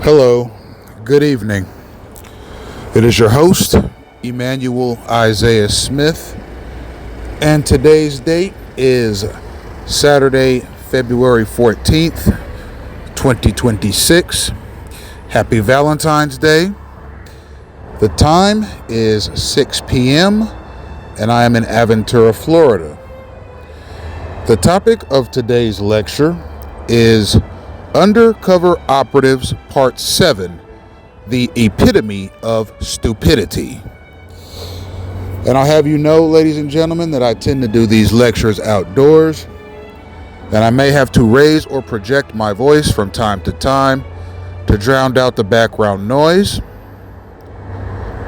Hello, good evening. It is your host, Emmanuel Isaiah Smith, and today's date is Saturday, February 14th, 2026. Happy Valentine's Day. The time is 6 p.m., and I am in Aventura, Florida. The topic of today's lecture is Undercover Operatives Part 7, the Epitome of Stupidity. And I'll have you know, ladies and gentlemen, that I tend to do these lectures outdoors, and I may have to raise or project my voice from time to time to drown out the background noise.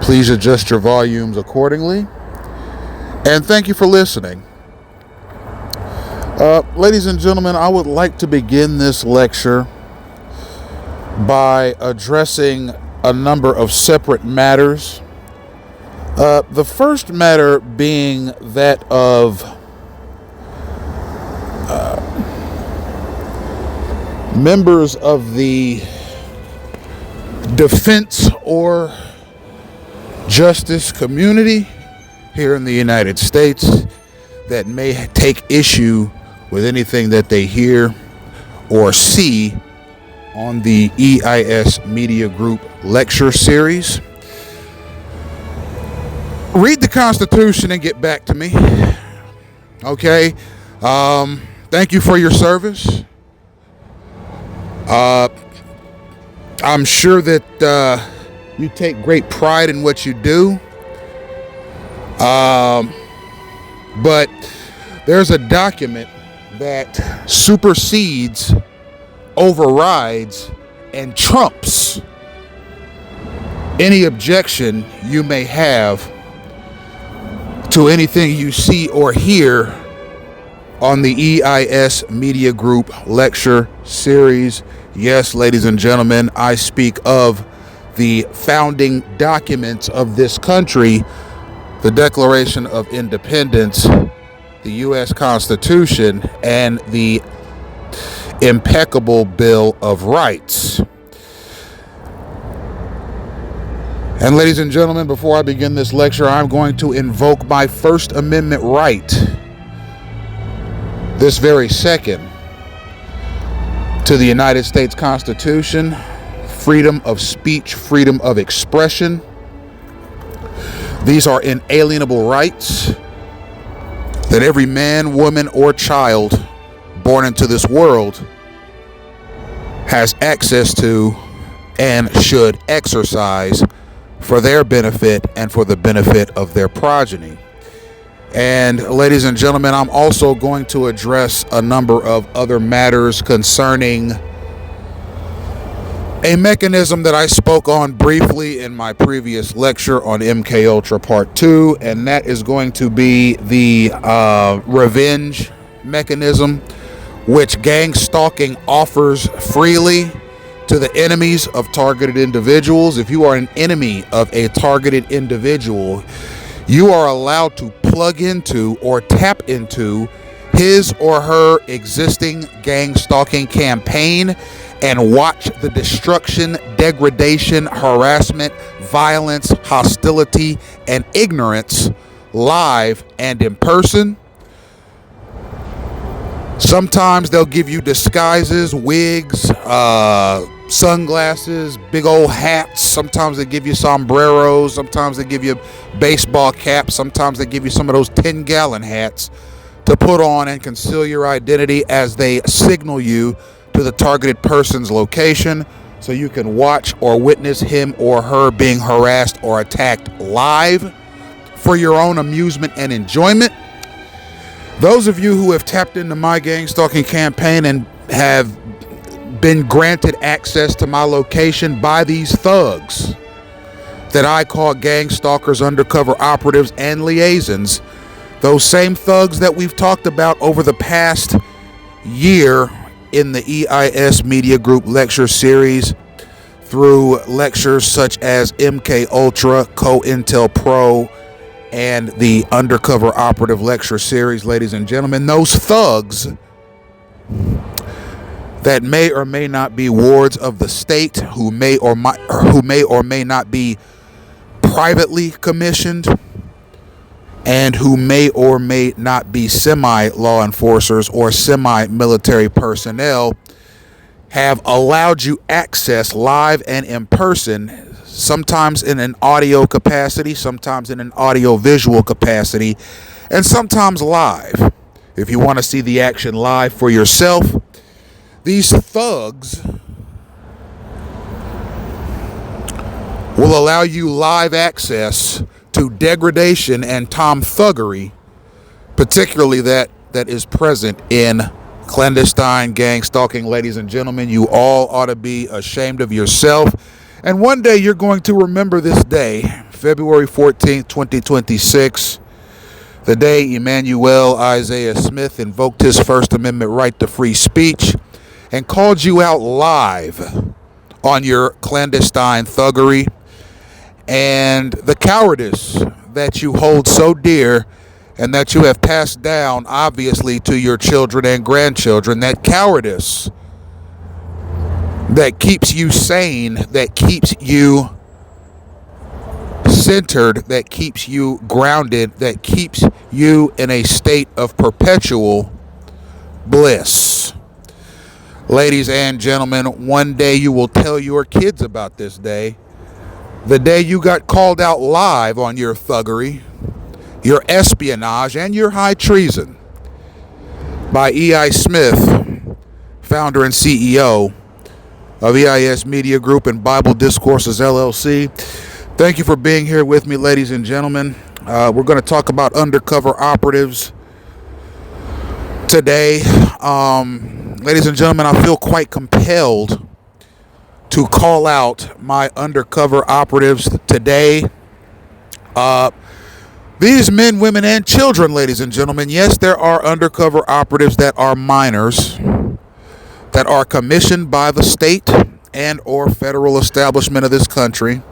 Please adjust your volumes accordingly. And thank you for listening. Ladies and gentlemen, I would like to begin this lecture by addressing a number of separate matters. The first matter being that of members of the defense or justice community here in the United States that may take issue with anything that they hear or see on the EIS Media Group lecture series. Read the Constitution and get back to me. Okay. Thank you for your service. I'm sure that you take great pride in what you do. But there's a document that supersedes, overrides, and trumps any objection you may have to anything you see or hear on the EIS Media Group lecture series. Yes, ladies and gentlemen, I speak of the founding documents of this country, the Declaration of Independence, the U.S. Constitution, and the impeccable Bill of Rights. And ladies and gentlemen, before I begin this lecture, I'm going to invoke my First Amendment right this very second to the United States Constitution, freedom of speech, freedom of expression. These are inalienable rights that every man, woman, or child born into this world has access to and should exercise for their benefit and for the benefit of their progeny. And ladies and gentlemen, I'm also going to address a number of other matters concerning a mechanism that I spoke on briefly in my previous lecture on MK Ultra Part 2, and that is going to be the revenge mechanism, which gang stalking offers freely to the enemies of targeted individuals. If you are an enemy of a targeted individual, you are allowed to plug into or tap into his or her existing gang stalking campaign and watch the destruction, degradation, harassment, violence, hostility, and ignorance live and in person. Sometimes they'll give you disguises, wigs, sunglasses, big old hats. Sometimes they give you sombreros. Sometimes they give you baseball caps. Sometimes they give you some of those 10-gallon hats to put on and conceal your identity as they signal you to the targeted person's location so you can watch or witness him or her being harassed or attacked live for your own amusement and enjoyment. Those of you who have tapped into my gang stalking campaign and have been granted access to my location by these thugs that I call gang stalkers, undercover operatives, and liaisons, those same thugs that we've talked about over the past year in the EIS Media Group lecture series through lectures such as MK Ultra, COINTEL Pro, and the Undercover Operative lecture series, ladies and gentlemen. Those thugs that may or may not be wards of the state, who may or may not be privately commissioned, and who may or may not be semi-law enforcers or semi-military personnel, have allowed you access live and in person, sometimes in an audio capacity, sometimes in an audio visual capacity, and sometimes live. If you want to see the action live for yourself, these thugs will allow you live access to degradation and tomthuggery, particularly that is present in clandestine gang stalking. Ladies and gentlemen, you all ought to be ashamed of yourself. And one day you're going to remember this day, February 14th, 2026, the day Emmanuel Isaiah Smith invoked his First Amendment right to free speech and called you out live on your clandestine thuggery and the cowardice that you hold so dear and that you have passed down, obviously, to your children and grandchildren. That cowardice that keeps you sane, that keeps you centered, that keeps you grounded, that keeps you in a state of perpetual bliss. Ladies and gentlemen, one day you will tell your kids about this day. The day you got called out live on your thuggery, your espionage, and your high treason by E.I. Smith, founder and CEO of EIS Media Group and Bible Discourses, LLC. Thank you for being here with me, ladies and gentlemen. We're going to talk about undercover operatives today. Ladies and gentlemen, I feel quite compelled to call out my undercover operatives today. These men, women, and children, ladies and gentlemen, yes, there are undercover operatives that are minors, that are commissioned by the state and or federal establishment of this country,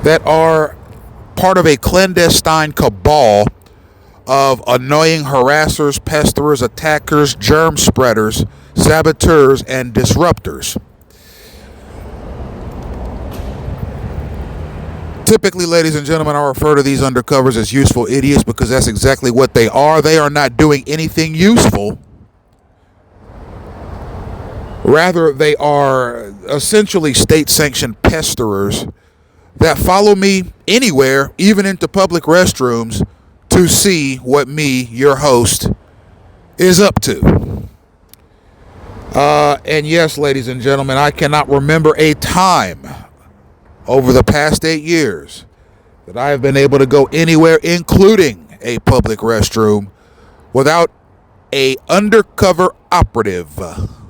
that are part of a clandestine cabal of annoying harassers, pesterers, attackers, germ spreaders, saboteurs, and disruptors. Typically, ladies and gentlemen, I refer to these undercovers as useful idiots because that's exactly what they are. They are not doing anything useful. Rather, they are essentially state-sanctioned pesterers that follow me anywhere, even into public restrooms, to see what me, your host, is up to. And yes, ladies and gentlemen, I cannot remember a time over the past 8 years that I have been able to go anywhere, including a public restroom, without a undercover operative,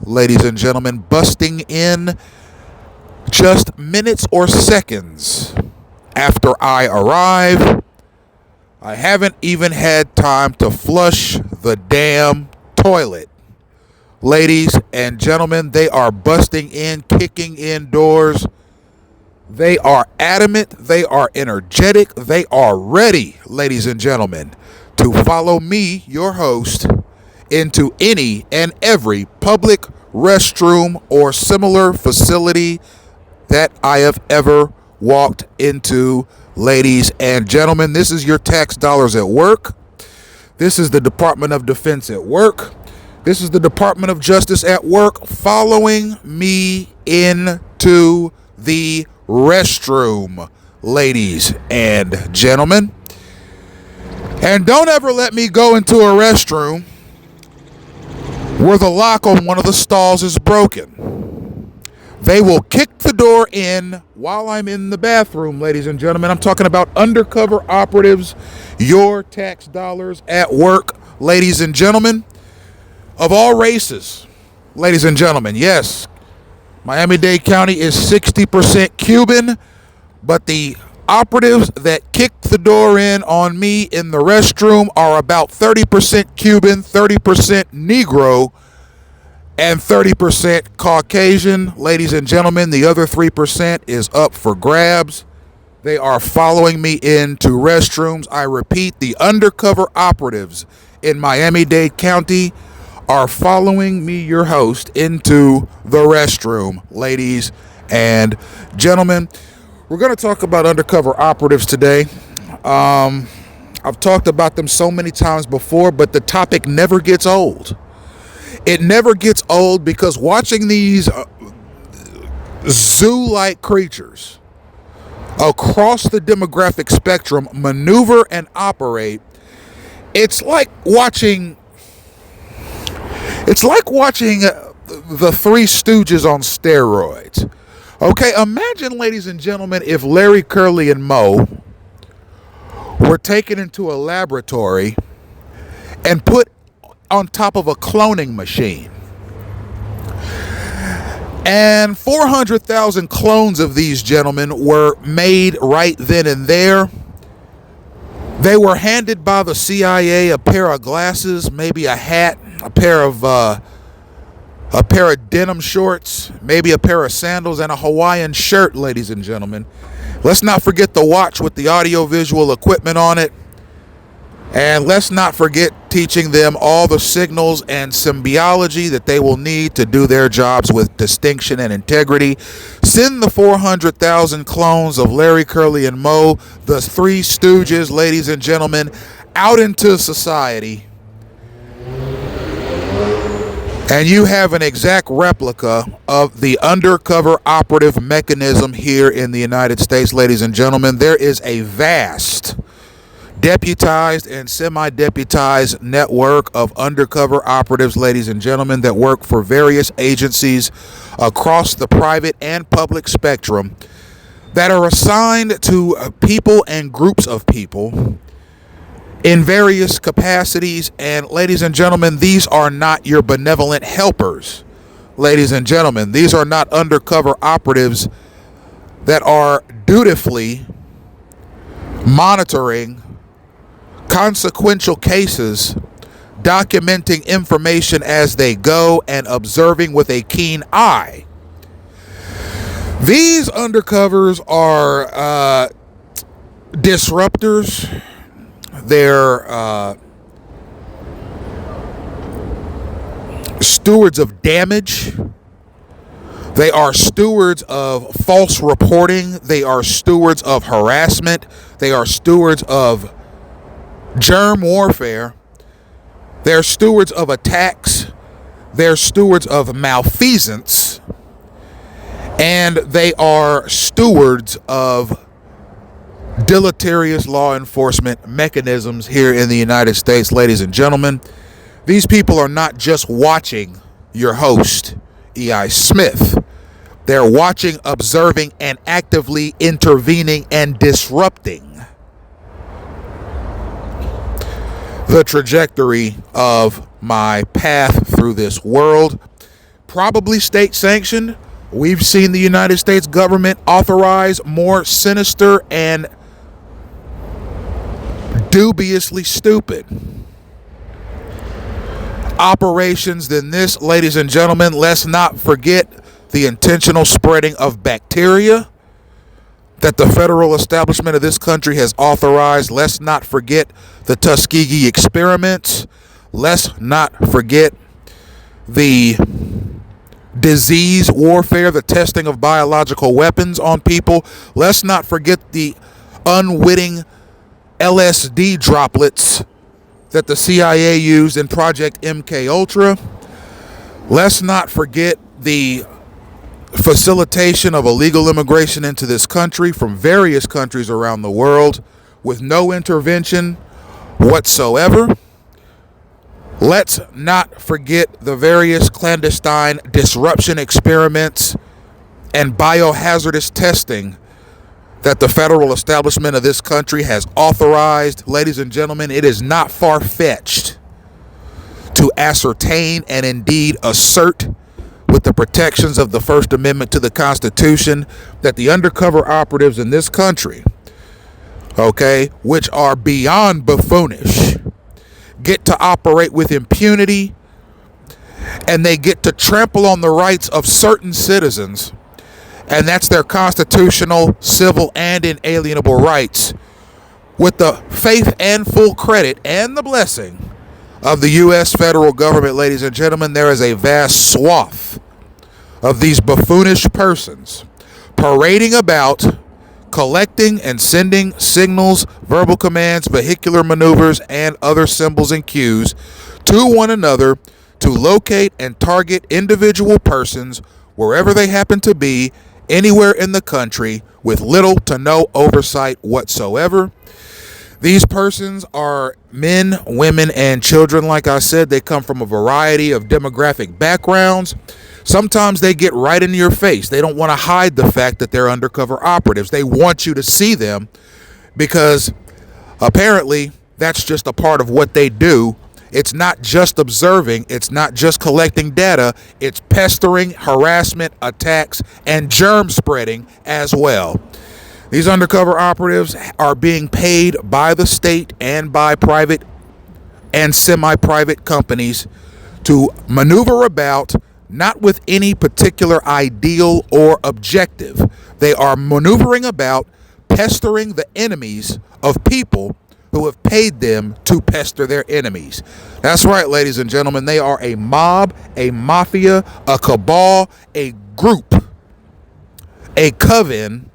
ladies and gentlemen, busting in just minutes or seconds after I arrive. I haven't even had time to flush the damn toilet. Ladies and gentlemen, they are busting in, kicking in doors. They are adamant, they are energetic, they are ready, ladies and gentlemen, to follow me, your host, into any and every public restroom or similar facility that I have ever walked into. Ladies and gentlemen, this is your tax dollars at work. This is the Department of Defense at work. This is the Department of Justice at work, following me into the restroom, ladies and gentlemen. And don't ever let me go into a restroom where the lock on one of the stalls is broken. They will kick the door in while I'm in the bathroom, ladies and gentlemen. I'm talking about undercover operatives, your tax dollars at work, ladies and gentlemen, of all races. Ladies and gentlemen, yes, Miami-Dade County is 60% Cuban, but the operatives that kicked the door in on me in the restroom are about 30% Cuban, 30% Negro, and 30% Caucasian. Ladies and gentlemen, the other 3% is up for grabs. They are following me into restrooms. I repeat, the undercover operatives in Miami-Dade County are following me, your host, into the restroom, ladies and gentlemen. We're going to talk about undercover operatives today. I've talked about them so many times before, but the topic never gets old. It never gets old because watching these zoo-like creatures across the demographic spectrum maneuver and operate, it's like watching the Three Stooges on steroids. Okay, imagine, ladies and gentlemen, if Larry, Curly, and Moe were taken into a laboratory and put on top of a cloning machine. And 400,000 clones of these gentlemen were made right then and there. They were handed by the CIA a pair of glasses, maybe a hat, a pair of denim shorts, maybe a pair of sandals, and a Hawaiian shirt, ladies and gentlemen. Let's not forget the watch with the audio-visual equipment on it. And let's not forget teaching them all the signals and symbiology that they will need to do their jobs with distinction and integrity. Send the 400,000 clones of Larry, Curly, and Moe, the Three Stooges, ladies and gentlemen, out into society. And you have an exact replica of the undercover operative mechanism here in the United States, ladies and gentlemen. There is a vast deputized and semi-deputized network of undercover operatives, ladies and gentlemen, that work for various agencies across the private and public spectrum that are assigned to people and groups of people in various capacities. And ladies and gentlemen, these are not your benevolent helpers. Ladies and gentlemen, these are not undercover operatives that are dutifully monitoring consequential cases, documenting information as they go, and observing with a keen eye. These undercovers are disruptors. They're stewards of damage. They are stewards of false reporting. They are stewards of harassment. They are stewards of germ warfare. They're stewards of attacks. They're stewards of malfeasance. And they are stewards of deleterious law enforcement mechanisms here in the United States, ladies and gentlemen. These people are not just watching your host, E.I. Smith. They're watching, observing, and actively intervening and disrupting the trajectory of my path through this world. Probably state sanctioned. We've seen the United States government authorize more sinister and dubiously stupid operations than this, ladies and gentlemen. Let's not forget the intentional spreading of bacteria that the federal establishment of this country has authorized. Let's not forget the Tuskegee experiments. Let's not forget the disease warfare, the testing of biological weapons on people. Let's not forget the unwitting LSD droplets that the CIA used in Project MK Ultra. Let's not forget the facilitation of illegal immigration into this country from various countries around the world with no intervention whatsoever. Let's not forget the various clandestine disruption experiments and biohazardous testing that the federal establishment of this country has authorized. Ladies and gentlemen, it is not far-fetched to ascertain and indeed assert with the protections of the First Amendment to the Constitution that the undercover operatives in this country, okay, which are beyond buffoonish, get to operate with impunity, and they get to trample on the rights of certain citizens, and that's their constitutional, civil, and inalienable rights, with the faith and full credit and the blessing of the U.S. federal government, ladies and gentlemen, there is a vast swath of these buffoonish persons parading about, collecting and sending signals, verbal commands, vehicular maneuvers, and other symbols and cues to one another to locate and target individual persons wherever they happen to be, anywhere in the country, with little to no oversight whatsoever. These persons are men, women, and children. Like I said, they come from a variety of demographic backgrounds. Sometimes they get right in your face. They don't want to hide the fact that they're undercover operatives. They want you to see them because apparently that's just a part of what they do. It's not just observing. It's not just collecting data. It's pestering, harassment, attacks, and germ spreading as well. These undercover operatives are being paid by the state and by private and semi-private companies to maneuver about, not with any particular ideal or objective. They are maneuvering about, pestering the enemies of people who have paid them to pester their enemies. That's right, ladies and gentlemen. They are a mob, a mafia, a cabal, a group, a coven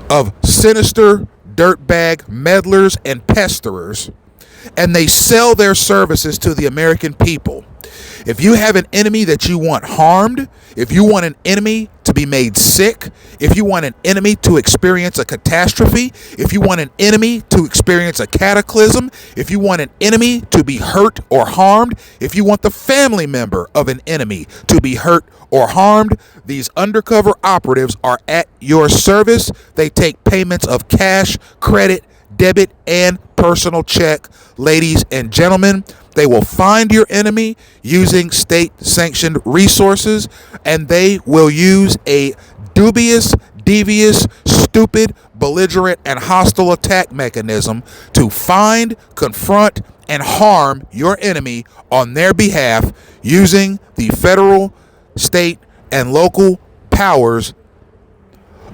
of sinister dirtbag meddlers and pesterers, and they sell their services to the American people. If you have an enemy that you want harmed, if you want an enemy to be made sick, if you want an enemy to experience a catastrophe, if you want an enemy to experience a cataclysm, if you want an enemy to be hurt or harmed, if you want the family member of an enemy to be hurt or harmed, these undercover operatives are at your service. They take payments of cash, credit, debit, and personal check. Ladies and gentlemen, they will find your enemy using state-sanctioned resources, and they will use a dubious, devious, stupid, belligerent, and hostile attack mechanism to find, confront, and harm your enemy on their behalf using the federal, state, and local powers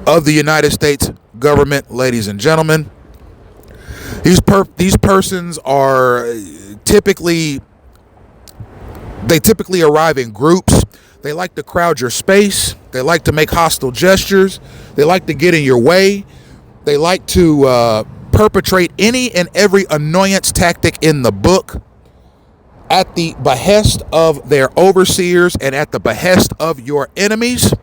of the United States government, ladies and gentlemen. These persons are typically arrive in groups. They like to crowd your space. They like to make hostile gestures. They like to get in your way. They like to perpetrate any and every annoyance tactic in the book at the behest of their overseers and at the behest of your enemies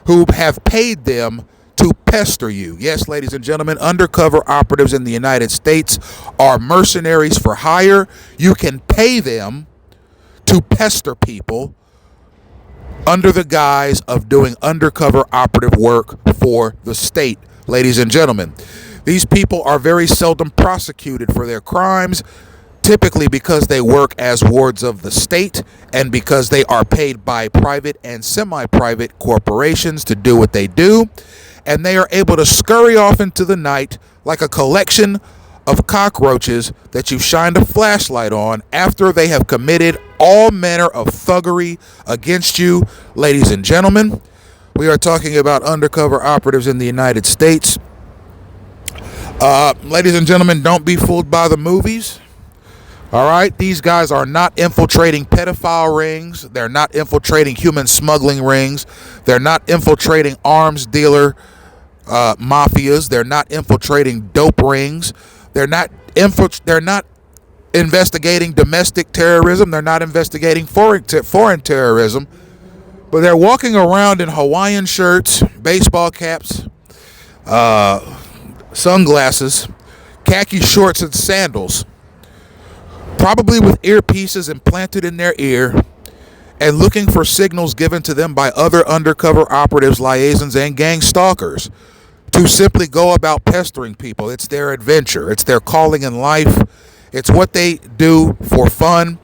who have paid them to pester you. Yes, ladies and gentlemen, undercover operatives in the United States are mercenaries for hire. You can pay them to pester people under the guise of doing undercover operative work for the state. Ladies and gentlemen, these people are very seldom prosecuted for their crimes, typically because they work as wards of the state and because they are paid by private and semi-private corporations to do what they do. And they are able to scurry off into the night like a collection of cockroaches that you've shined a flashlight on after they have committed all manner of thuggery against you. Ladies and gentlemen, we are talking about undercover operatives in the United States. Ladies and gentlemen, don't be fooled by the movies. All right, these guys are not infiltrating pedophile rings. They're not infiltrating human smuggling rings. They're not infiltrating arms dealer mafias. They're not infiltrating dope rings. They're not investigating domestic terrorism. They're not investigating foreign terrorism. But they're walking around in Hawaiian shirts, baseball caps, sunglasses, khaki shorts, and sandals, probably with earpieces implanted in their ear, and looking for signals given to them by other undercover operatives, liaisons, and gang stalkers to simply go about pestering people. It's their adventure. It's their calling in life. It's what they do for fun.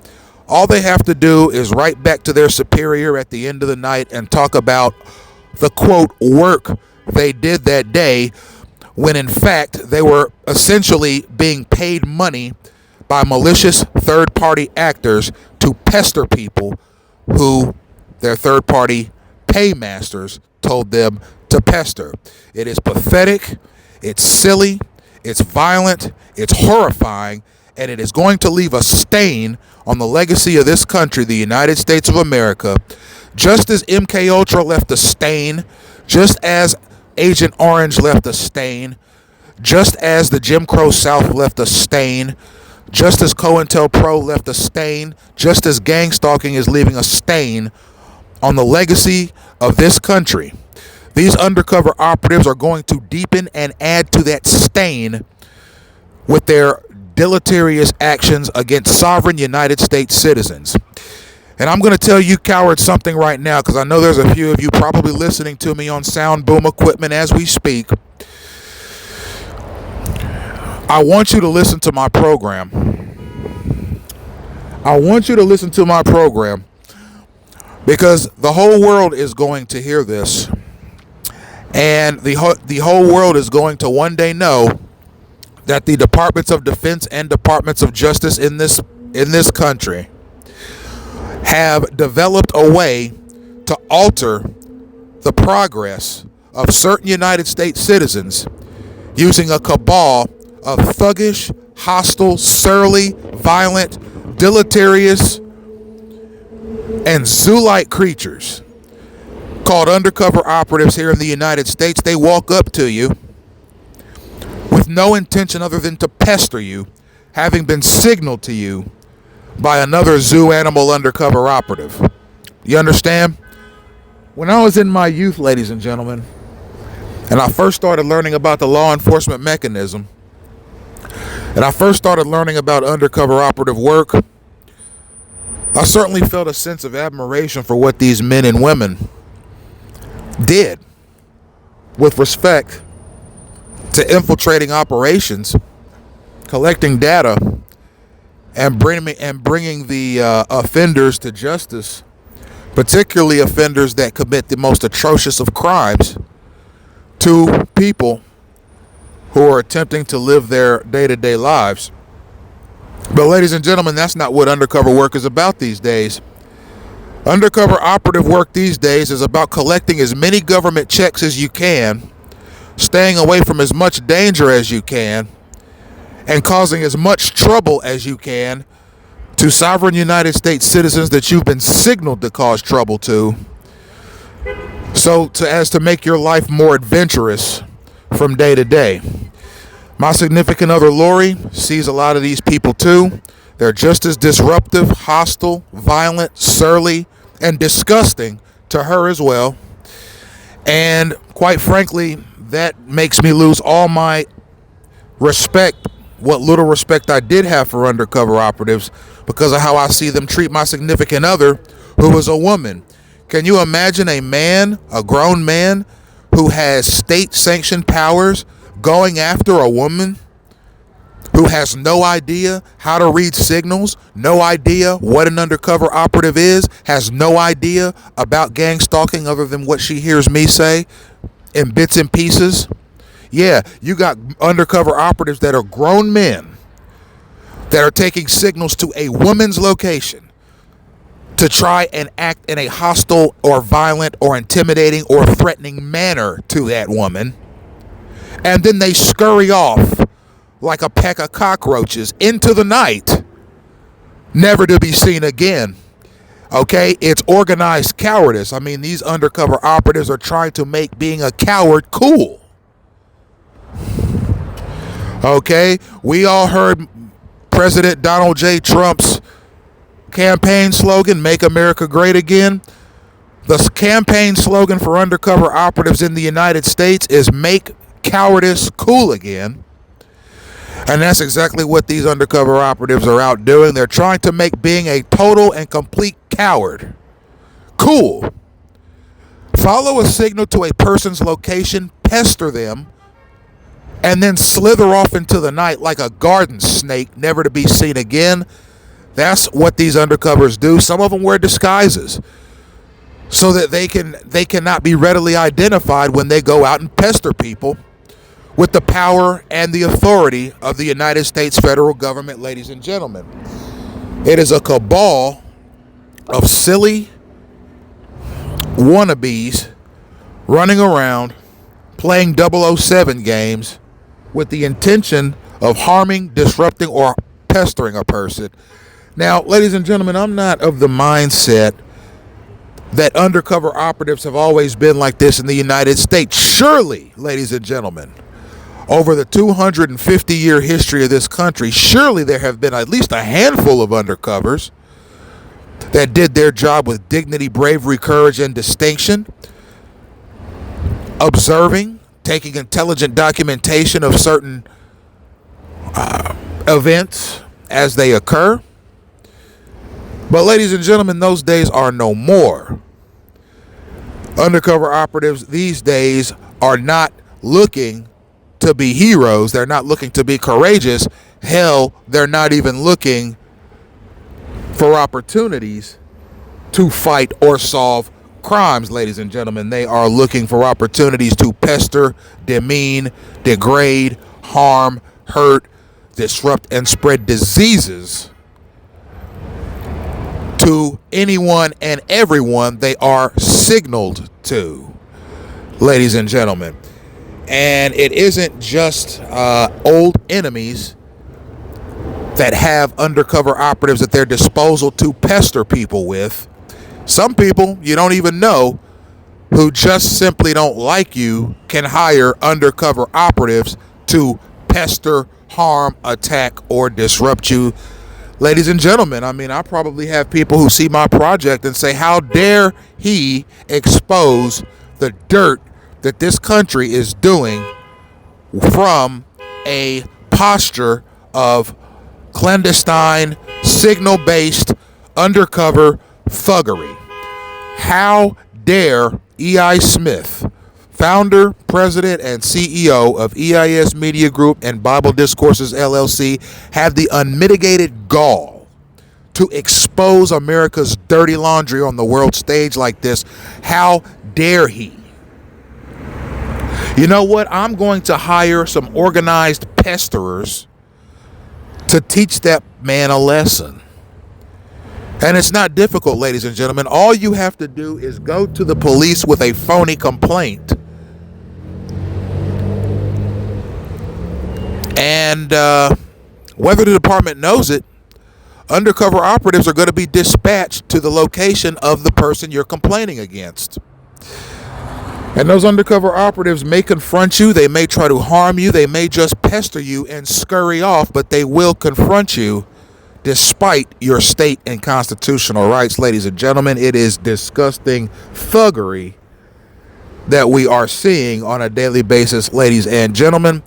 All they have to do is write back to their superior at the end of the night and talk about the, quote, work they did that day, when in fact they were essentially being paid money by malicious third-party actors to pester people who their third-party paymasters told them to pester. It is pathetic, it's silly, it's violent, it's horrifying, and it is going to leave a stain on the legacy of this country, the United States of America, just as MK Ultra left a stain, just as Agent Orange left a stain, just as the Jim Crow South left a stain, just as COINTELPRO left a stain, just as gang stalking is leaving a stain on the legacy of this country. These undercover operatives are going to deepen and add to that stain with their deleterious actions against sovereign United States citizens. And I'm going to tell you cowards something right now, because I know there's a few of you probably listening to me on sound boom equipment as we speak. I want you to listen to my program. I want you to listen to my program because the whole world is going to hear this. And the whole world is going to one day know that the Departments of Defense and Departments of Justice in this country have developed a way to alter the progress of certain United States citizens using a cabal of thuggish, hostile, surly, violent, deleterious, and zoo-like creatures called undercover operatives here in the United States. They walk up to you with no intention other than to pester you, having been signaled to you by another zoo animal undercover operative. You understand? When I was in my youth, ladies and gentlemen, and I first started learning about the law enforcement mechanism, and I first started learning about undercover operative work, I certainly felt a sense of admiration for what these men and women did with respect to infiltrating operations, collecting data, and bringing the offenders to justice, particularly offenders that commit the most atrocious of crimes, to people who are attempting to live their day-to-day lives. But ladies and gentlemen, that's not what undercover work is about these days. Undercover operative work these days is about collecting as many government checks as you can, staying away from as much danger as you can, and causing as much trouble as you can to sovereign United States citizens that you've been signaled to cause trouble to, as to make your life more adventurous from day to day. My significant other, Lori, sees a lot of these people too. They're just as disruptive, hostile, violent, surly, and disgusting to her as well. And quite frankly, that makes me lose all my respect, what little respect I did have for undercover operatives, because of how I see them treat my significant other, who is a woman. Can you imagine a man, a grown man, who has state-sanctioned powers going after a woman who has no idea how to read signals, no idea what an undercover operative is, has no idea about gang stalking other than what she hears me say in bits and pieces? Yeah, you got undercover operatives that are grown men that are taking signals to a woman's location to try and act in a hostile or violent or intimidating or threatening manner to that woman. And then they scurry off like a peck of cockroaches into the night, never to be seen again. Okay, it's organized cowardice. I mean, these undercover operatives are trying to make being a coward cool. Okay, we all heard President Donald J. Trump's campaign slogan, "Make America Great Again." The campaign slogan for undercover operatives in the United States is "Make Cowardice Cool Again." And that's exactly what these undercover operatives are out doing. They're trying to make being a total and complete coward cool. Follow a signal to a person's location, pester them, and then slither off into the night like a garden snake, never to be seen again. That's what these undercovers do. Some of them wear disguises so that they cannot be readily identified when they go out and pester people with the power and the authority of the United States federal government, ladies and gentlemen. It is a cabal of silly wannabes running around playing 007 games with the intention of harming, disrupting, or pestering a person. Now, ladies and gentlemen, I'm not of the mindset that undercover operatives have always been like this in the United States. Surely, ladies and gentlemen, over the 250-year history of this country, surely there have been at least a handful of undercovers that did their job with dignity, bravery, courage, and distinction, observing, taking intelligent documentation of certain events as they occur. But ladies and gentlemen, those days are no more. Undercover operatives these days are not looking to be heroes. They're not looking to be courageous. Hell, they're not even looking for opportunities to fight or solve crimes, ladies and gentlemen. They are looking for opportunities to pester, demean, degrade, harm, hurt, disrupt, and spread diseases to anyone and everyone they are signaled to, ladies and gentlemen. And it isn't just old enemies that have undercover operatives at their disposal to pester people with. Some people you don't even know who just simply don't like you can hire undercover operatives to pester, harm, attack, or disrupt you. Ladies and gentlemen, I probably have people who see my project and say, how dare he expose the dirt that this country is doing from a posture of clandestine, signal-based, undercover thuggery. How dare E.I. Smith, founder, president, and CEO of EIS Media Group and Bible Discourses, LLC, have the unmitigated gall to expose America's dirty laundry on the world stage like this? How dare he? You know what? I'm going to hire some organized pesterers to teach that man a lesson. And it's not difficult, ladies and gentlemen. All you have to do is go to the police with a phony complaint. And whether the department knows it, undercover operatives are going to be dispatched to the location of the person you're complaining against. And those undercover operatives may confront you, they may try to harm you, they may just pester you and scurry off, but they will confront you despite your state and constitutional rights. Ladies and gentlemen, it is disgusting thuggery that we are seeing on a daily basis, ladies and gentlemen.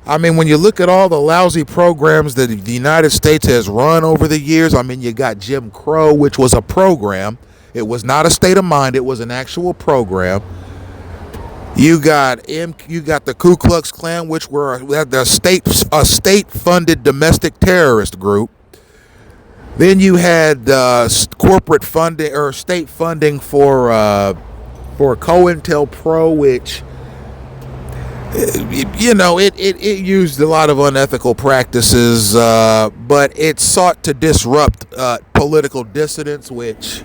When you look at all the lousy programs that the United States has run over the years, you got Jim Crow, which was a program. It was not a state of mind, it was an actual program. You got the Ku Klux Klan, which were a state-funded domestic terrorist group. Then you had corporate funding or state funding for COINTELPRO, which it used a lot of unethical practices, but it sought to disrupt political dissidents, which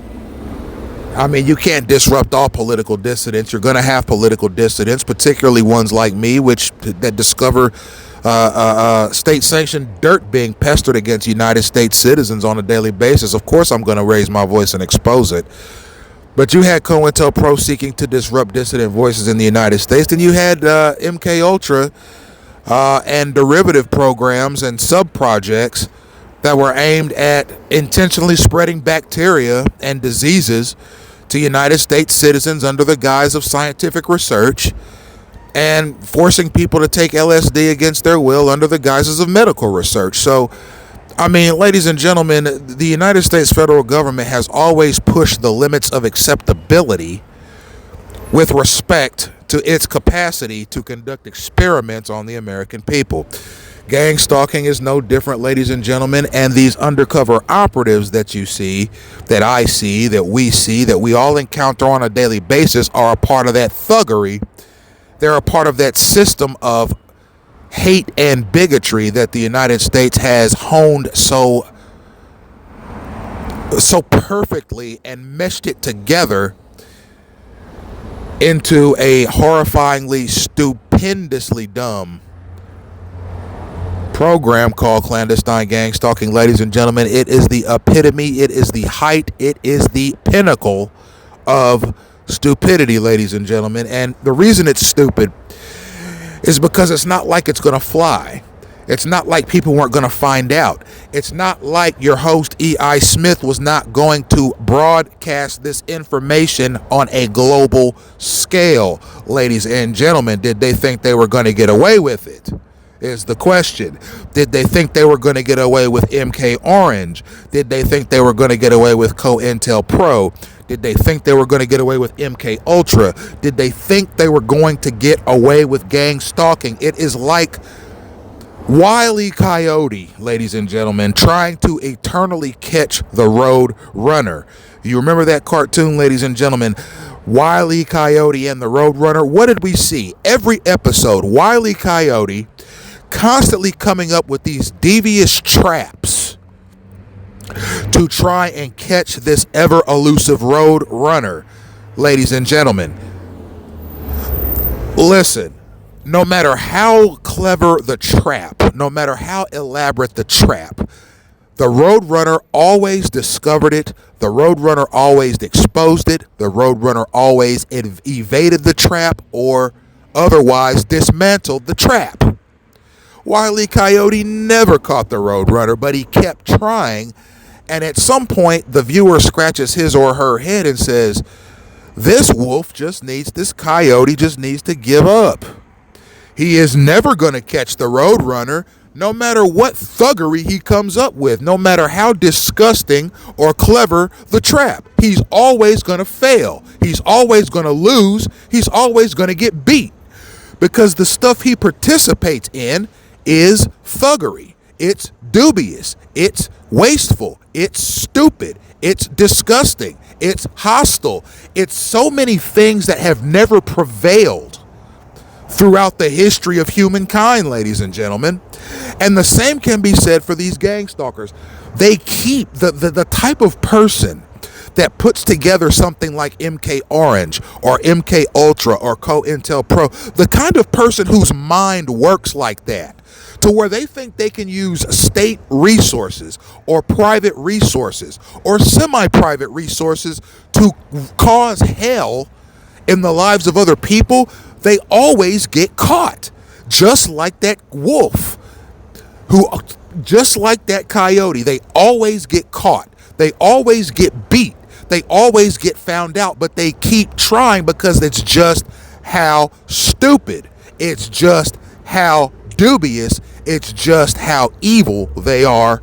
you can't disrupt all political dissidents. You're going to have political dissidents, particularly ones like me, that discover state-sanctioned dirt being pestered against United States citizens on a daily basis. Of course, I'm going to raise my voice and expose it. But you had COINTELPRO seeking to disrupt dissident voices in the United States. Then you had MK Ultra and derivative programs and sub-projects that were aimed at intentionally spreading bacteria and diseases to United States citizens under the guise of scientific research and forcing people to take LSD against their will under the guises of medical research. So, ladies and gentlemen, the United States federal government has always pushed the limits of acceptability with respect to its capacity to conduct experiments on the American people. Gang stalking is no different, ladies and gentlemen, and these undercover operatives that you see, that I see, that we all encounter on a daily basis are a part of that thuggery. They're a part of that system of hate and bigotry that the United States has honed so perfectly and meshed it together into a horrifyingly, stupendously dumb program called Clandestine Gang Stalking, ladies and gentlemen. It is the epitome, it is the height, it is the pinnacle of stupidity, ladies and gentlemen. And the reason it's stupid is because it's not like it's going to fly. It's not like people weren't going to find out. It's not like your host, E.I. Smith, was not going to broadcast this information on a global scale. Ladies and gentlemen, did they think they were going to get away with it? Is the question. Did they think they were going to get away with MK Orange? Did they think they were going to get away with COINTELPRO? Did they think they were going to get away with MK Ultra? Did they think they were going to get away with gang stalking? It is like Wile E. Coyote, ladies and gentlemen, trying to eternally catch the Road Runner. You remember that cartoon, ladies and gentlemen? Wile E. Coyote and the Road Runner. What did we see? Every episode, Wile E. Coyote constantly coming up with these devious traps to try and catch this ever elusive Road Runner. Ladies and gentlemen, listen. No matter how clever the trap, no matter how elaborate the trap, the Roadrunner always discovered it. The Roadrunner always exposed it. The Roadrunner always evaded the trap or otherwise dismantled the trap. Wile E. Coyote never caught the Roadrunner, but he kept trying. And at some point, the viewer scratches his or her head and says, this coyote just needs to give up. He is never going to catch the Roadrunner, no matter what thuggery he comes up with, no matter how disgusting or clever the trap. He's always going to fail. He's always going to lose. He's always going to get beat because the stuff he participates in is thuggery. It's dubious. It's wasteful. It's stupid. It's disgusting. It's hostile. It's so many things that have never prevailed throughout the history of humankind, ladies and gentlemen. And the same can be said for these gang stalkers. They keep the type of person that puts together something like MK Orange or MK Ultra or COINTELPRO, the kind of person whose mind works like that, to where they think they can use state resources or private resources or semi-private resources to cause hell in the lives of other people. They always get caught, just like that wolf, just like that coyote. They always get caught. They always get beat. They always get found out, but they keep trying because it's just how stupid. It's just how dubious. It's just how evil they are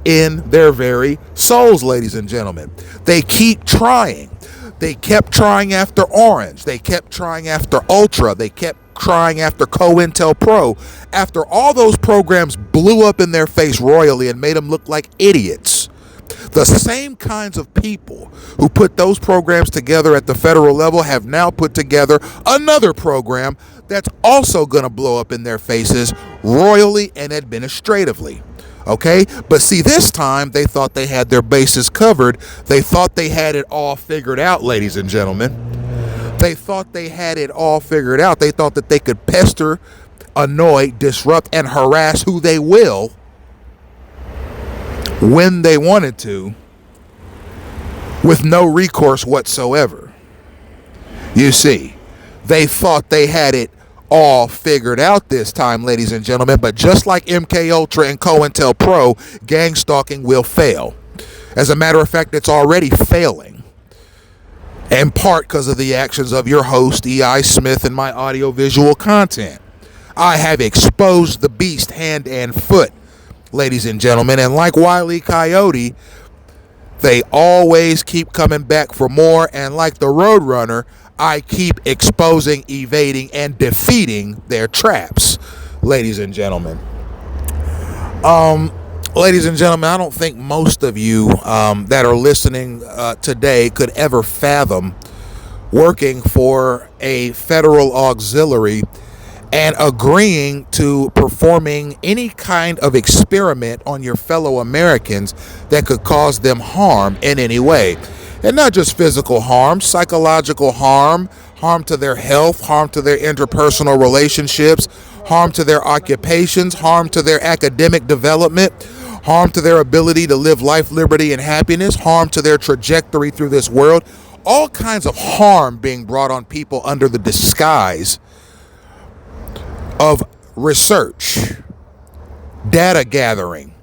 in their very souls, ladies and gentlemen. They keep trying. They kept trying after Orange. They kept trying after Ultra. They kept trying after COINTELPRO. After all those programs blew up in their face royally and made them look like idiots, the same kinds of people who put those programs together at the federal level have now put together another program that's also going to blow up in their faces royally and administratively. Okay, but see, this time they thought they had their bases covered. They thought they had it all figured out, ladies and gentlemen. They thought they had it all figured out. They thought that they could pester, annoy, disrupt, and harass who they will when they wanted to with no recourse whatsoever. You see, they thought they had it all figured out this time, ladies and gentlemen, but just like MK Ultra and COINTELPRO, gang stalking will fail. As a matter of fact, it's already failing, in part because of the actions of your host, E.I. Smith, and my audiovisual content. I have exposed the beast hand and foot, ladies and gentlemen, and like Wile E. Coyote, they always keep coming back for more, and like the Roadrunner, I keep exposing, evading, and defeating their traps, ladies and gentlemen. Ladies and gentlemen, I don't think most of you that are listening today could ever fathom working for a federal auxiliary and agreeing to performing any kind of experiment on your fellow Americans that could cause them harm in any way. And not just physical harm, psychological harm, harm to their health, harm to their interpersonal relationships, harm to their occupations, harm to their academic development, harm to their ability to live life, liberty, and happiness, harm to their trajectory through this world. All kinds of harm being brought on people under the disguise of research, data gathering,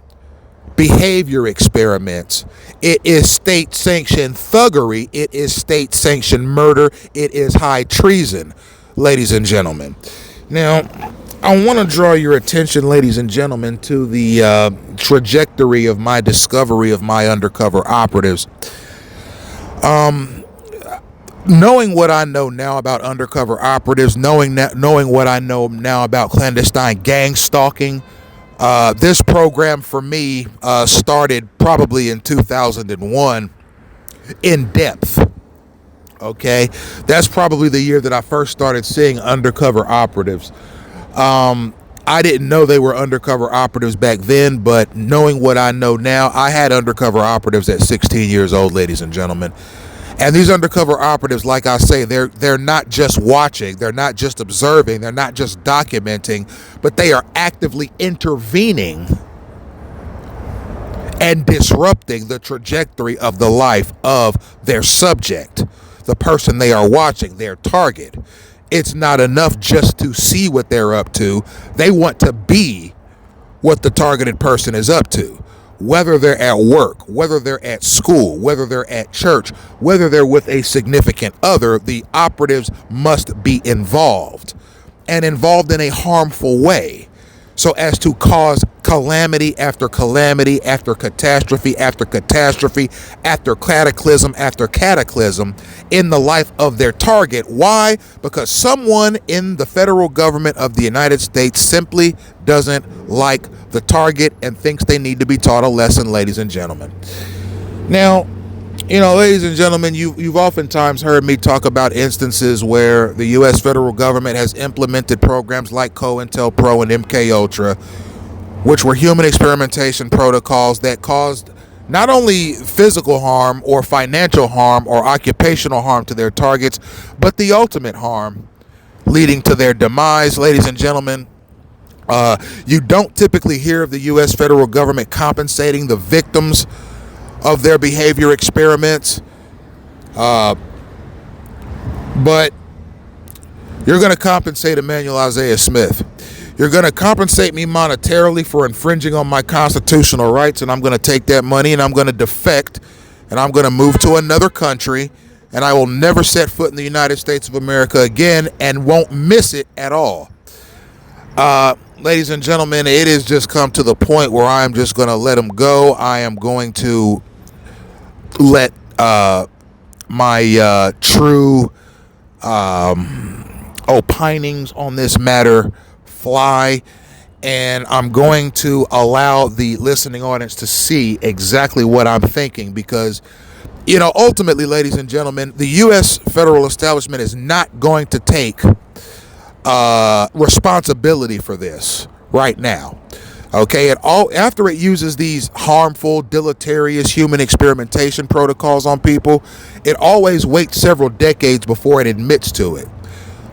behavior experiments. It is state-sanctioned thuggery. It is state-sanctioned murder. It is high treason, ladies and gentlemen. Now, I want to draw your attention, ladies and gentlemen, to the trajectory of my discovery of my undercover operatives. Knowing what I know now about undercover operatives, knowing what I know now about clandestine gang stalking, this program for me started probably in 2001 in depth. Okay, that's probably the year that I first started seeing undercover operatives. I didn't know they were undercover operatives back then, but knowing what I know now, I had undercover operatives at 16 years old, ladies and gentlemen. And these undercover operatives, like I say, they're not just watching, they're not just observing, they're not just documenting, but they are actively intervening and disrupting the trajectory of the life of their subject, the person they are watching, their target. It's not enough just to see what they're up to. They want to be what the targeted person is up to. Whether they're at work, whether they're at school, whether they're at church, whether they're with a significant other, the operatives must be involved, and involved in a harmful way, so as to cause calamity after calamity after catastrophe after catastrophe after cataclysm after cataclysm in the life of their target. Why? Because someone in the federal government of the United States simply doesn't like the target and thinks they need to be taught a lesson, ladies and gentlemen. Now, ladies and gentlemen, you've oftentimes heard me talk about instances where the U.S. federal government has implemented programs like COINTELPRO and MKUltra, which were human experimentation protocols that caused not only physical harm or financial harm or occupational harm to their targets, but the ultimate harm leading to their demise. Ladies and gentlemen, you don't typically hear of the U.S. federal government compensating the victims of their behavior experiments, but you're going to compensate Emmanuel Isaiah Smith. You're going to compensate me monetarily for infringing on my constitutional rights, and I'm going to take that money and I'm going to defect, and I'm going to move to another country, and I will never set foot in the United States of America again and won't miss it at all. Ladies and gentlemen, it has just come to the point where I am just going to let him go. I am going to let my true opinings on this matter fly, and I'm going to allow the listening audience to see exactly what I'm thinking, because ultimately, ladies and gentlemen, the U.S. federal establishment is not going to take responsibility for this right now. Okay, after it uses these harmful, deleterious human experimentation protocols on people, it always waits several decades before it admits to it.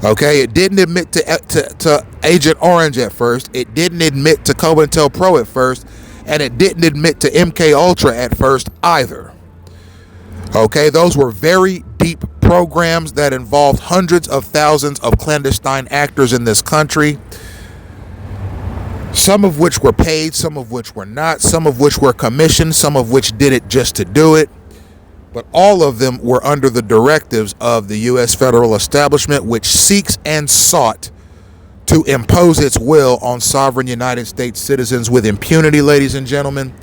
Okay, it didn't admit to Agent Orange at first. It didn't admit to COINTELPRO at first, and it didn't admit to MKUltra at first either. Okay, those were very deep programs that involved hundreds of thousands of clandestine actors in this country, some of which were paid, some of which were not, some of which were commissioned, some of which did it just to do it. But all of them were under the directives of the U.S. federal establishment, which seeks and sought to impose its will on sovereign United States citizens with impunity, ladies and gentlemen.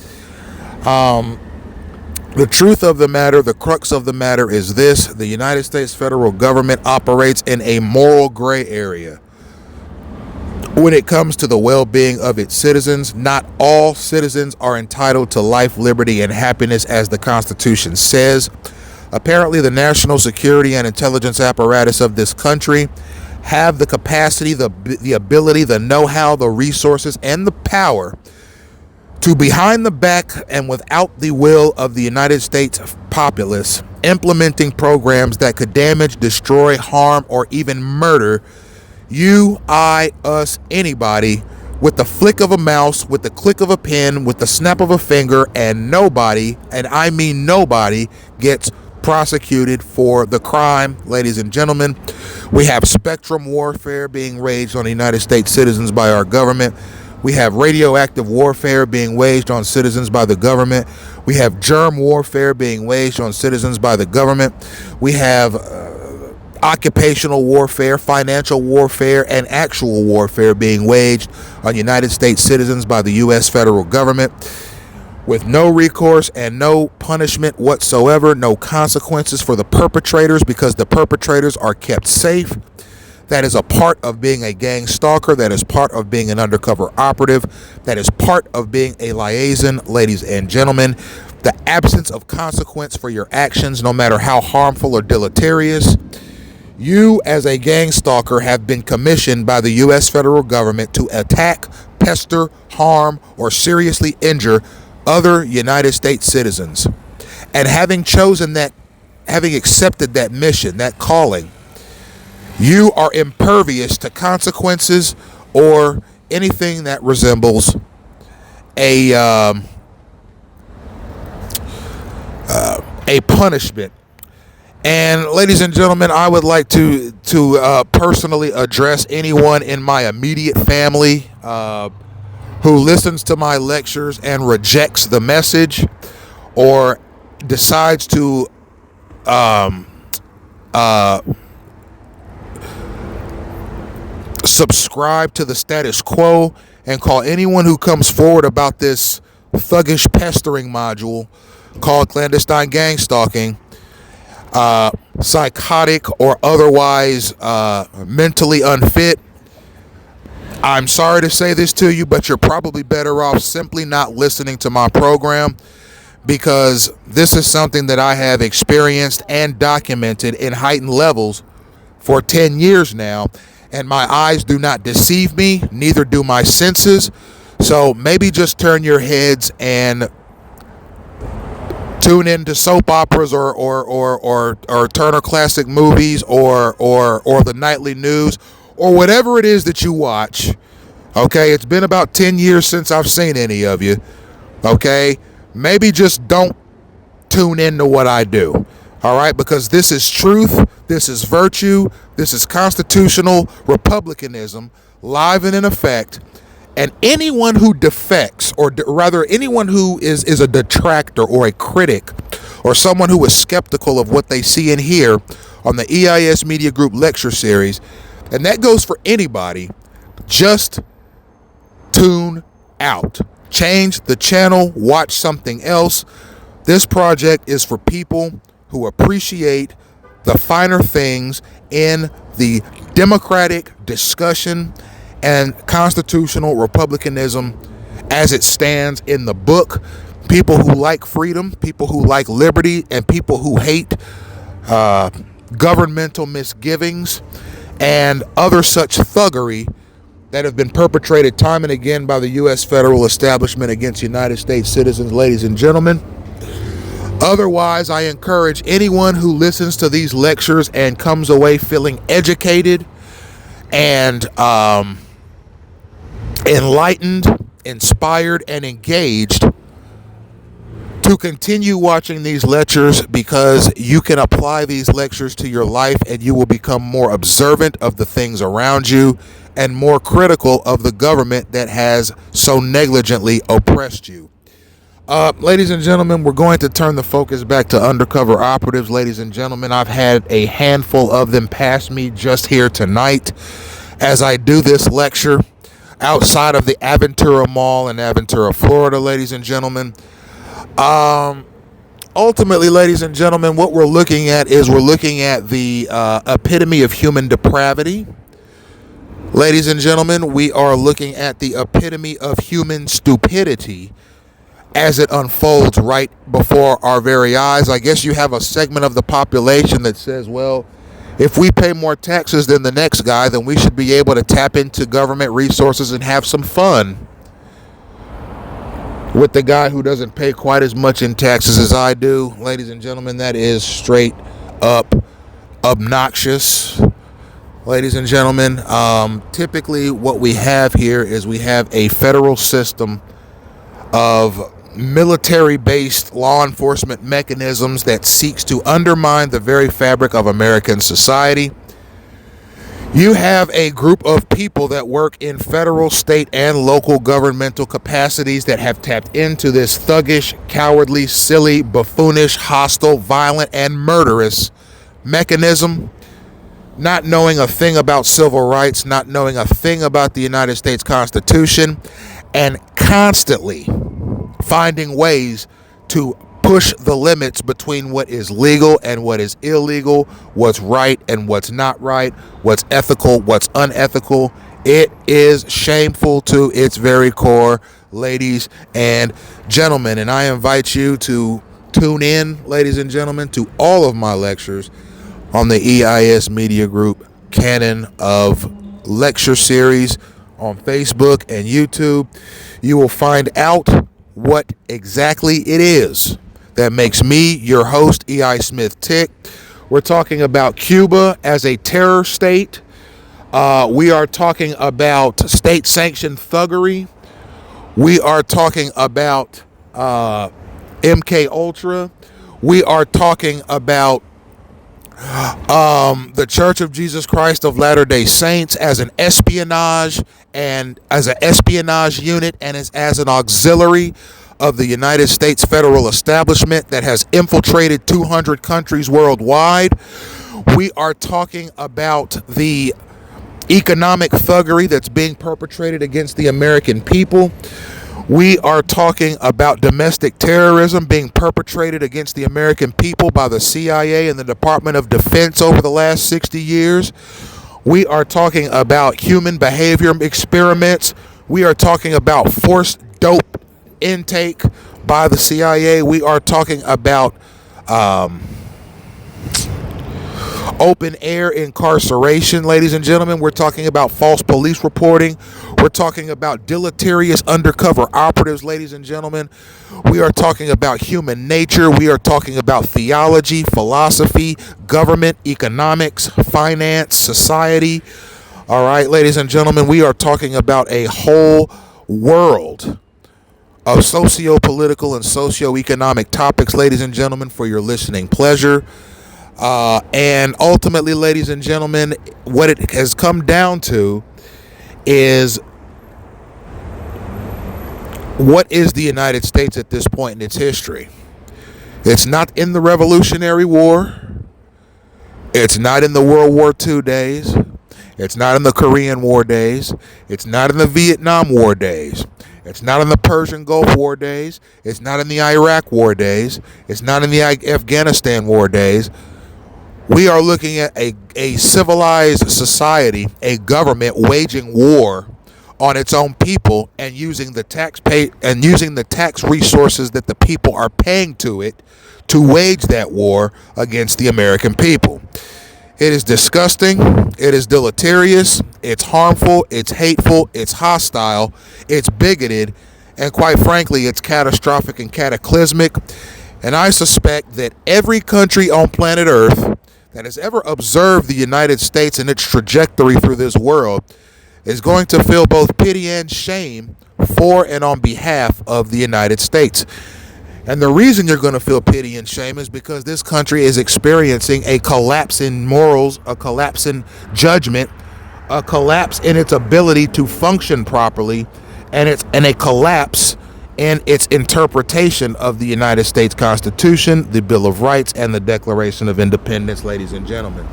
The truth of the matter, the crux of the matter is this: the United States federal government operates in a moral gray area when it comes to the well-being of its citizens. Not all citizens are entitled to life, liberty, and happiness, as the Constitution says. Apparently, the national security and intelligence apparatus of this country have the capacity, the ability, the know-how, the resources, and the power to behind the back and without the will of the United States populace, implementing programs that could damage, destroy, harm, or even murder you, I, us, anybody, with the flick of a mouse, with the click of a pen, with the snap of a finger, and nobody, and I mean nobody, gets prosecuted for the crime. Ladies and gentlemen, we have spectrum warfare being waged on the United States citizens by our government. We have radioactive warfare being waged on citizens by the government. We have germ warfare being waged on citizens by the government. We have occupational warfare, financial warfare, and actual warfare being waged on United States citizens by the U.S. federal government with no recourse and no punishment whatsoever, no consequences for the perpetrators because the perpetrators are kept safe. That is a part of being a gang stalker. That is part of being an undercover operative. That is part of being a liaison, ladies and gentlemen. The absence of consequence for your actions, no matter how harmful or deleterious. You, as a gang stalker, have been commissioned by the U.S. federal government to attack, pester, harm, or seriously injure other United States citizens. And having chosen that, having accepted that mission, that calling, you are impervious to consequences or anything that resembles a punishment. And ladies and gentlemen, I would like to personally address anyone in my immediate family who listens to my lectures and rejects the message or decides to subscribe to the status quo and call anyone who comes forward about this thuggish pestering module called clandestine gang stalking psychotic or otherwise mentally unfit. I'm sorry to say this to you, but you're probably better off simply not listening to my program, because this is something that I have experienced and documented in heightened levels for 10 years now, and my eyes do not deceive me, neither do my senses. So maybe just turn your heads and tune into soap operas or Turner Classic Movies or the nightly news or whatever it is that you watch. Okay, it's been about 10 years since I've seen any of you. Okay, maybe just don't tune into what I do. All right, because this is truth, this is virtue, this is constitutional republicanism live and in effect. And anyone who defects, or rather anyone who is a detractor or a critic or someone who is skeptical of what they see and hear on the EIS Media Group lecture series, and that goes for anybody, just tune out. Change the channel, watch something else. This project is for people who appreciate the finer things in the democratic discussion and constitutional republicanism as it stands in the book. People who like freedom, people who like liberty, and people who hate governmental misgivings and other such thuggery that have been perpetrated time and again by the U.S. federal establishment against United States citizens, ladies and gentlemen. Otherwise, I encourage anyone who listens to these lectures and comes away feeling educated and enlightened, inspired, and engaged to continue watching these lectures, because you can apply these lectures to your life and you will become more observant of the things around you and more critical of the government that has so negligently oppressed you. Ladies and gentlemen, we're going to turn the focus back to undercover operatives. Ladies and gentlemen, I've had a handful of them pass me just here tonight as I do this lecture outside of the Aventura Mall in Aventura, Florida, ladies and gentlemen. Ultimately, ladies and gentlemen, what we're looking at is we're looking at the epitome of human depravity. Ladies and gentlemen, we are looking at the epitome of human stupidity as it unfolds right before our very eyes. I guess you have a segment of the population that says, well, if we pay more taxes than the next guy, then we should be able to tap into government resources and have some fun. with the guy who doesn't pay quite as much in taxes as I do. Ladies and gentlemen, that is straight up obnoxious. Ladies and gentlemen, typically what we have here is we have a federal system of military-based law enforcement mechanisms that seeks to undermine the very fabric of American society. You have a group of people that work in federal, state, and local governmental capacities that have tapped into this thuggish, cowardly, silly, buffoonish, hostile, violent, and murderous mechanism, not knowing a thing about civil rights, not knowing a thing about the United States Constitution, and constantly finding ways to push the limits between what is legal and what is illegal, what's right and what's not right, what's ethical, what's unethical. It is shameful to its very core, ladies and gentlemen. And I invite you to tune in, ladies and gentlemen, to all of my lectures on the EIS Media Group Canon of Lecture Series on Facebook and YouTube. You will find out what exactly it is that makes me your host, E.I. Smith tick. We're talking about Cuba as a terror state. We are talking about state-sanctioned thuggery. We are talking about MK Ultra. We are talking about the Church of Jesus Christ of Latter-day Saints as an espionage and as an espionage unit and as an auxiliary of the United States federal establishment that has infiltrated 200 countries worldwide. We are talking about the economic thuggery that's being perpetrated against the American people. We are talking about domestic terrorism being perpetrated against the American people by the CIA and the Department of Defense over the last 60 years. We are talking about human behavior experiments. We are talking about forced dope intake by the CIA. We are talking about open air incarceration, ladies and gentlemen. We're talking about false police reporting. We're talking about deleterious undercover operatives, ladies and gentlemen. We are talking about human nature. We are talking about theology, philosophy, government, economics, finance, society. All right, ladies and gentlemen, we are talking about a whole world of socio-political and socio-economic topics, ladies and gentlemen, for your listening pleasure. And ultimately, ladies and gentlemen, what it has come down to is what is the United States at this point in its history? It's not in the Revolutionary War. It's not in the World War II days. It's not in the Korean War days. It's not in the Vietnam War days. It's not in the Persian Gulf War days. It's not in the Iraq War days. It's not in the Afghanistan War days. We are looking at a civilized society, a government waging war on its own people and using the tax resources that the people are paying to it to wage that war against the American people. It is disgusting. It is deleterious. It's harmful. It's hateful. It's hostile. It's bigoted. And quite frankly, it's catastrophic and cataclysmic. And I suspect that every country on planet Earth that has ever observed the United States and its trajectory through this world is going to feel both pity and shame for and on behalf of the United States. And the reason you're going to feel pity and shame is because this country is experiencing a collapse in morals, a collapse in judgment, a collapse in its ability to function properly, and a collapse in its interpretation of the United States Constitution, the Bill of Rights, and the Declaration of Independence, ladies and gentlemen.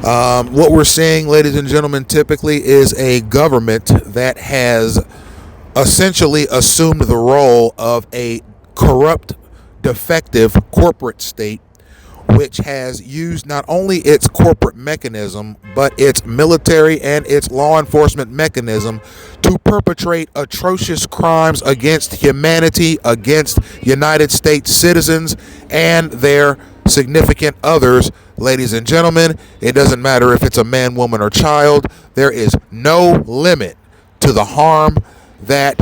What we're seeing, ladies and gentlemen, typically is a government that has essentially assumed the role of a corrupt, defective corporate state, which has used not only its corporate mechanism, but its military and its law enforcement mechanism to perpetrate atrocious crimes against humanity, against United States citizens and their significant others. Ladies and gentlemen, it doesn't matter if it's a man, woman, or child. There is no limit to the harm that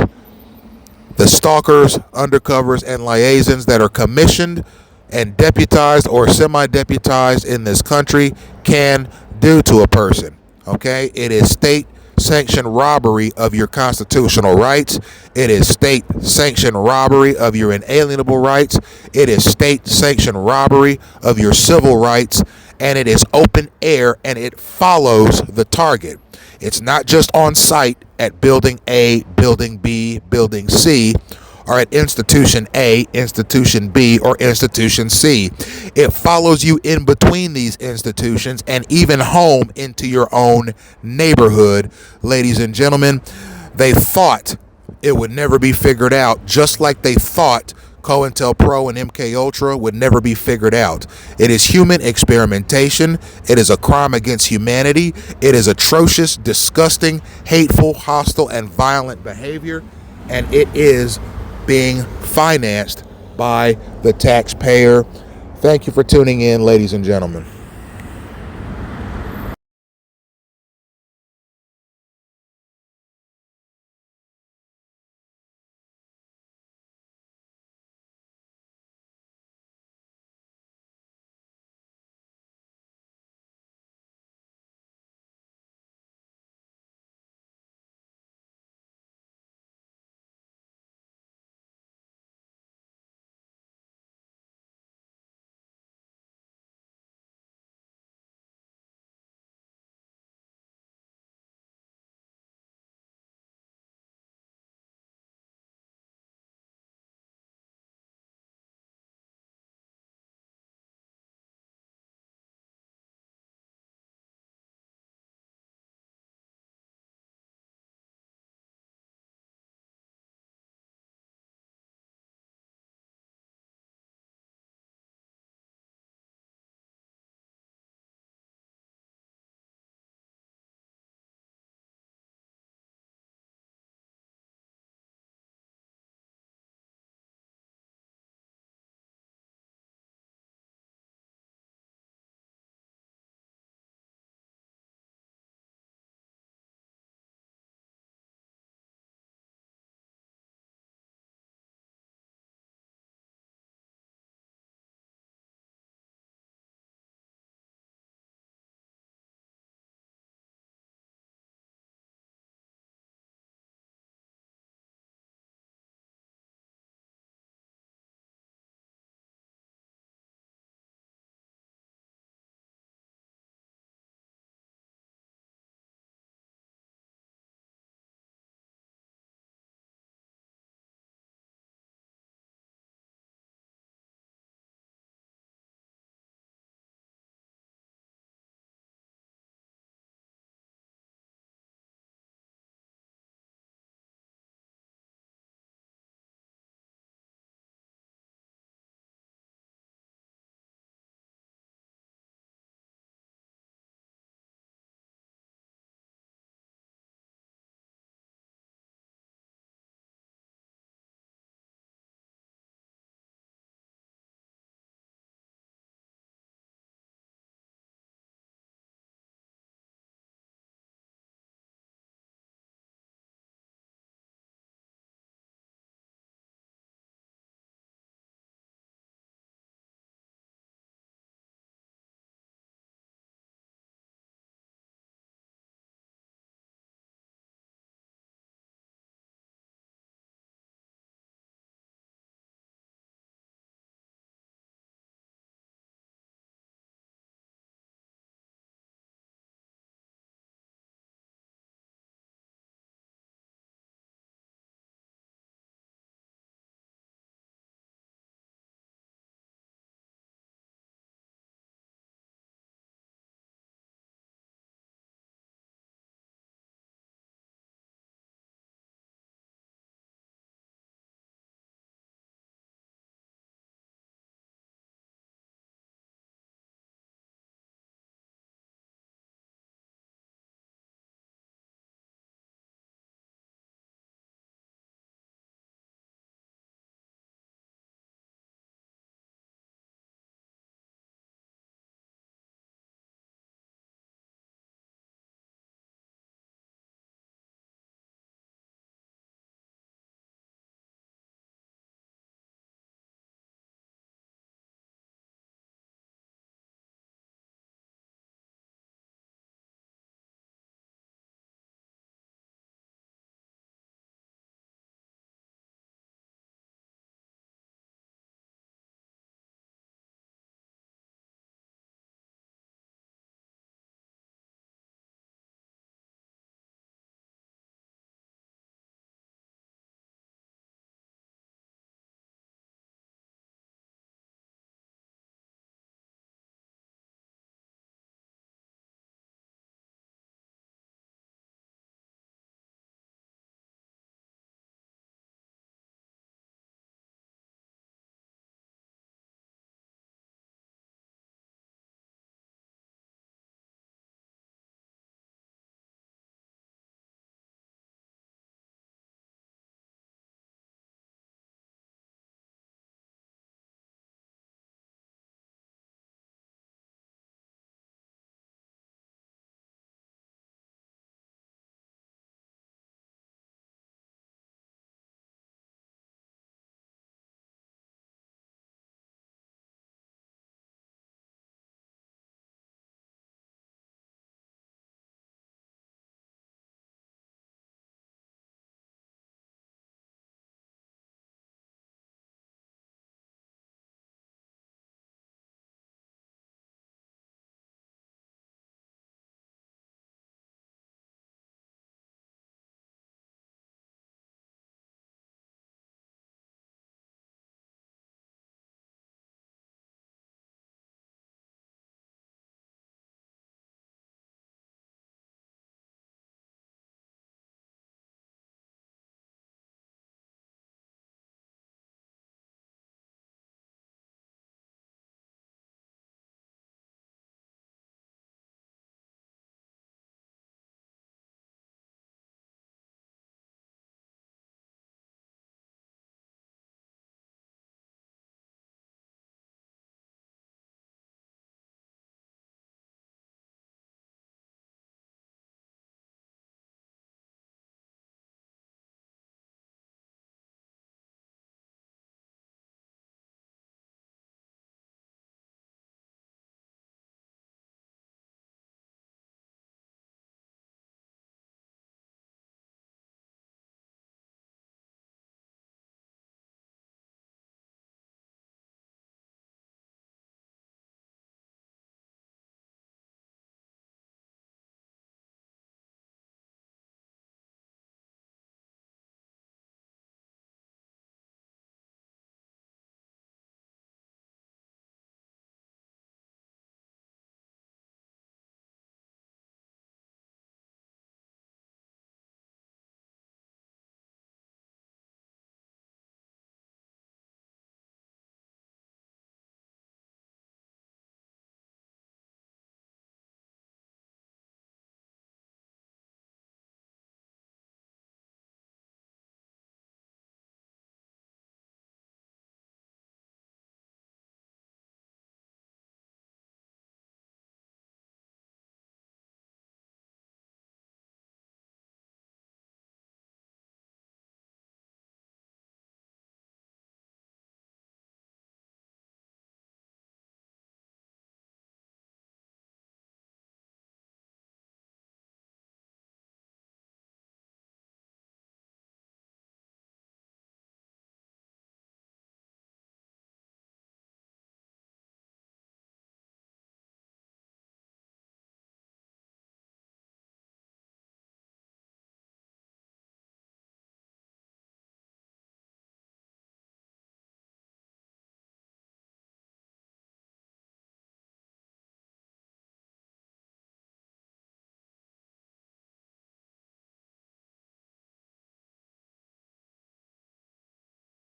the stalkers, undercovers, and liaisons that are commissioned and deputized or semi-deputized in this country can do to a person. Okay? It is state sanctioned robbery of your constitutional rights. It is state sanctioned robbery of your inalienable rights. It is state sanctioned robbery of your civil rights. And it is open air and it follows the target. It's not just on site at building A, building B, building C, or at institution A, institution B, or institution C. It follows you in between these institutions and even home into your own neighborhood. Ladies and gentlemen, they thought it would never be figured out, just like they thought COINTELPRO and MKUltra would never be figured out. It is human experimentation. It is a crime against humanity. It is atrocious, disgusting, hateful, hostile, and violent behavior. And it is being financed by the taxpayer. Thank you for tuning in, ladies and gentlemen.